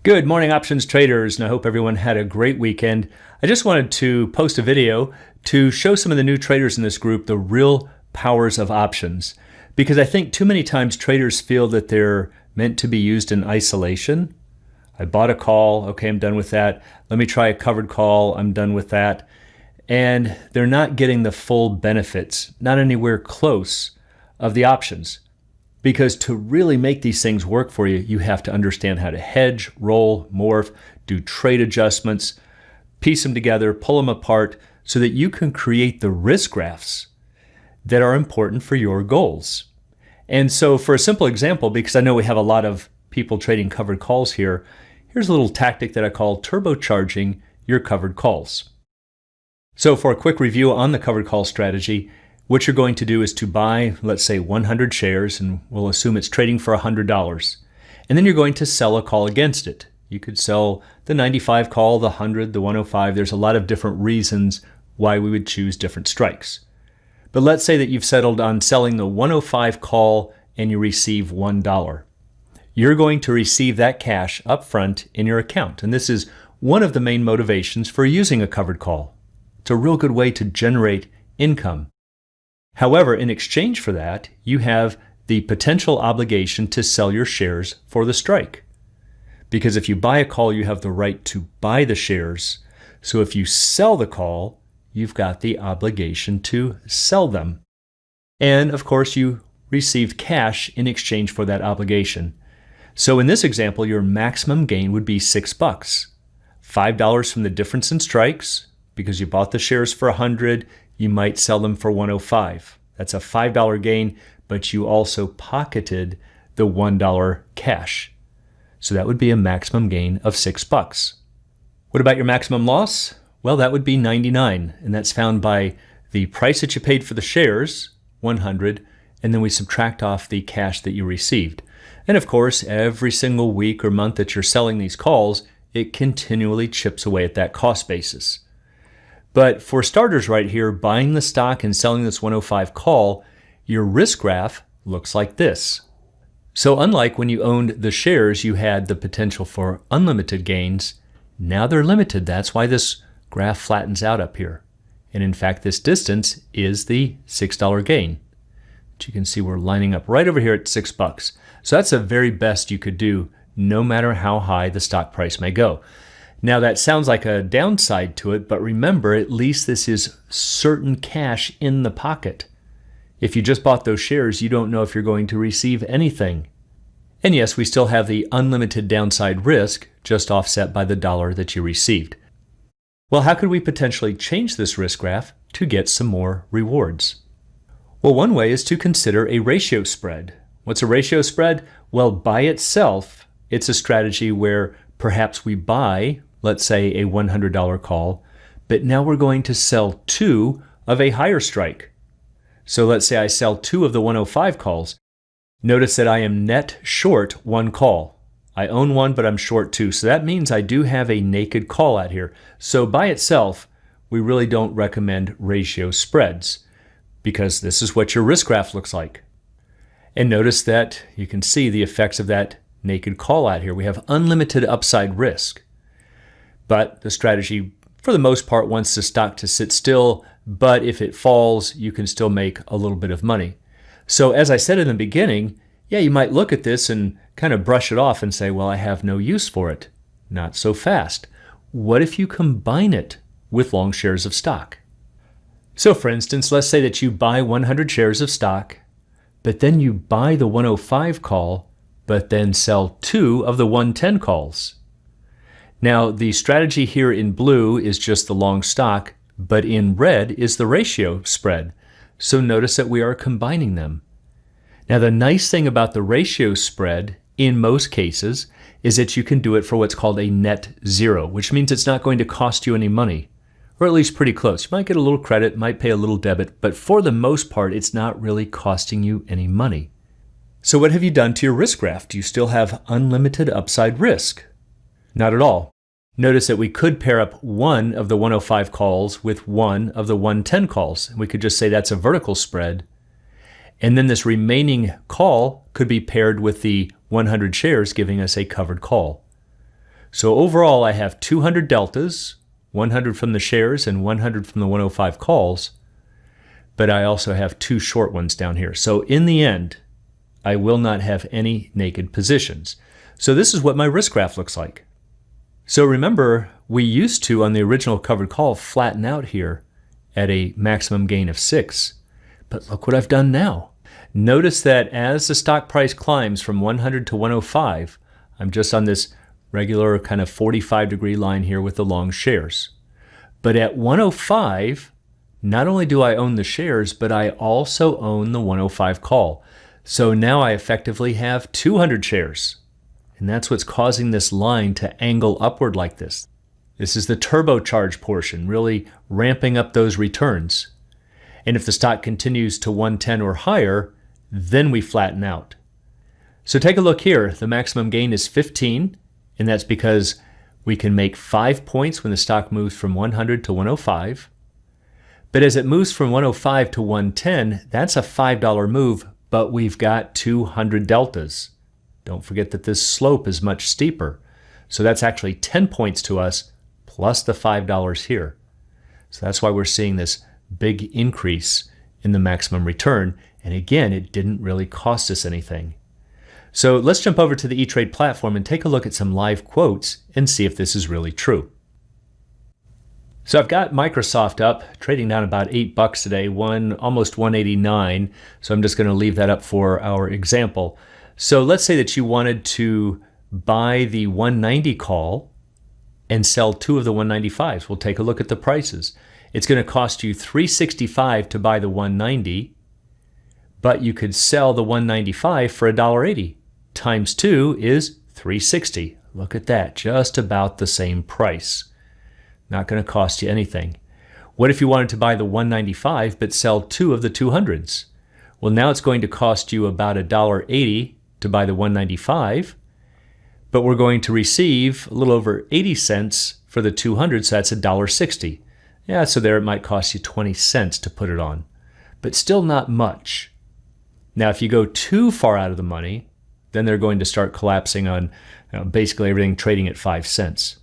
Good morning, options traders, and I hope everyone had a great weekend. I just wanted to post a video to show some of the new traders in this group the real powers of options, because I think too many times traders feel that they're meant to be used in isolation. I bought a call, okay, I'm done with that. Let me try a covered call, I'm done with that. And they're not getting the full benefits, not anywhere close, of the options. Because to really make these things work for you, you have to understand how to hedge, roll, morph, do trade adjustments, piece them together, pull them apart so that you can create the risk graphs that are important for your goals. And so for a simple example, because I know we have a lot of people trading covered calls here, here's a little tactic that I call turbocharging your covered calls. So for a quick review on the covered call strategy, what you're going to do is to buy, let's say 100 shares, and we'll assume it's trading for $100. And then you're going to sell a call against it. You could sell the 95 call, the 100, the 105. There's a lot of different reasons why we would choose different strikes. But let's say that you've settled on selling the 105 call and you receive $1. You're going to receive that cash up front in your account. And this is one of the main motivations for using a covered call. It's a real good way to generate income. However, in exchange for that, you have the potential obligation to sell your shares for the strike. Because if you buy a call, you have the right to buy the shares. So if you sell the call, you've got the obligation to sell them. And of course, you received cash in exchange for that obligation. So in this example, your maximum gain would be $6. $5 from the difference in strikes, because you bought the shares for 100, you might sell them for 105. That's a $5 gain, but you also pocketed the $1 cash. So that would be a maximum gain of $6. What about your maximum loss? Well, that would be 99, and that's found by the price that you paid for the shares, 100, and then we subtract off the cash that you received. And of course, every single week or month that you're selling these calls, it continually chips away at that cost basis. But for starters right here, buying the stock and selling this 105 call, your risk graph looks like this. So unlike when you owned the shares, you had the potential for unlimited gains. Now they're limited. That's why this graph flattens out up here. And in fact, this distance is the $6 gain. But you can see we're lining up right over here at $6. So that's the very best you could do, no matter how high the stock price may go. Now that sounds like a downside to it, but remember, at least this is certain cash in the pocket. If you just bought those shares, you don't know if you're going to receive anything. And yes, we still have the unlimited downside risk, just offset by the dollar that you received. Well, how could we potentially change this risk graph to get some more rewards? Well, one way is to consider a ratio spread. What's a ratio spread? Well, by itself, it's a strategy where perhaps we buy, let's say, a $100 call, but now we're going to sell 2 of a higher strike. So let's say I sell 2 of the 105 calls. Notice that I am net short 1 call. I own 1, but I'm short 2. So that means I do have a naked call out here. So by itself, we really don't recommend ratio spreads, because this is what your risk graph looks like. And notice that you can see the effects of that naked call out here. We have unlimited upside risk. But the strategy, for the most part, wants the stock to sit still, but if it falls, you can still make a little bit of money. So as I said in the beginning, yeah, you might look at this and kind of brush it off and say, well, I have no use for it. Not so fast. What if you combine it with long shares of stock? So for instance, let's say that you buy 100 shares of stock, but then you buy the 105 call, but then sell 2 of the 110 calls. Now, the strategy here in blue is just the long stock, but in red is the ratio spread. So notice that we are combining them. Now, the nice thing about the ratio spread, in most cases, is that you can do it for what's called a net zero, which means it's not going to cost you any money, or at least pretty close. You might get a little credit, might pay a little debit, but for the most part, it's not really costing you any money. So what have you done to your risk graph? Do you still have unlimited upside risk? Not at all. Notice that we could pair up 1 of the 105 calls with 1 of the 110 calls. We could just say that's a vertical spread. And then this remaining call could be paired with the 100 shares, giving us a covered call. So overall, I have 200 deltas, 100 from the shares and 100 from the 105 calls, but I also have 2 short ones down here. So in the end, I will not have any naked positions. So this is what my risk graph looks like. So remember, we used to, on the original covered call, flatten out here at a maximum gain of 6. But look what I've done now. Notice that as the stock price climbs from 100 to 105, I'm just on this regular kind of 45-degree line here with the long shares. But at 105, not only do I own the shares, but I also own the 105 call. So now I effectively have 200 shares. And that's what's causing this line to angle upward like this. This is the turbocharged portion, really ramping up those returns. And if the stock continues to 110 or higher, then we flatten out. So take a look here. The maximum gain is 15, and that's because we can make 5 points when the stock moves from 100 to 105. But as it moves from 105 to 110, that's a $5 move, but we've got 200 deltas. Don't forget that this slope is much steeper. So that's actually 10 points to us, plus the $5 here. So that's why we're seeing this big increase in the maximum return. And again, it didn't really cost us anything. So let's jump over to the E-Trade platform and take a look at some live quotes and see if this is really true. So I've got Microsoft up, trading down about $8 today, almost 189. So I'm just going to leave that up for our example. So let's say that you wanted to buy the 190 call and sell 2 of the 195s. We'll take a look at the prices. It's going to cost you $365 to buy the 190, but you could sell the 195 for $1.80. Times 2 is $360. Look at that, just about the same price. Not going to cost you anything. What if you wanted to buy the 195 but sell 2 of the 200s? Well, now it's going to cost you about $1.80 to buy the 195, but we're going to receive a little over 80 cents for the 200, so that's $1.60. Yeah, so there it might cost you 20 cents to put it on, but still not much. Now, if you go too far out of the money, then they're going to start collapsing on basically everything trading at 5 cents.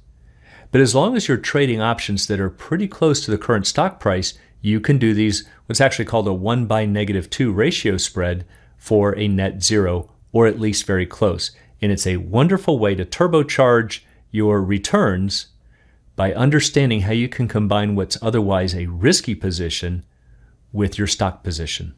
But as long as you're trading options that are pretty close to the current stock price, you can do these, what's actually called a 1/-2 ratio spread for a net zero, or at least very close. And it's a wonderful way to turbocharge your returns by understanding how you can combine what's otherwise a risky position with your stock position.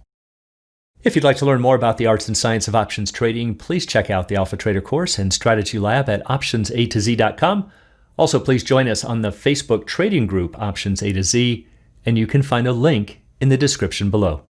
If you'd like to learn more about the arts and science of options trading, please check out the Alpha Trader course and strategy lab at optionsatoz.com. Also, please join us on the Facebook trading group Options A to Z, and you can find a link in the description below.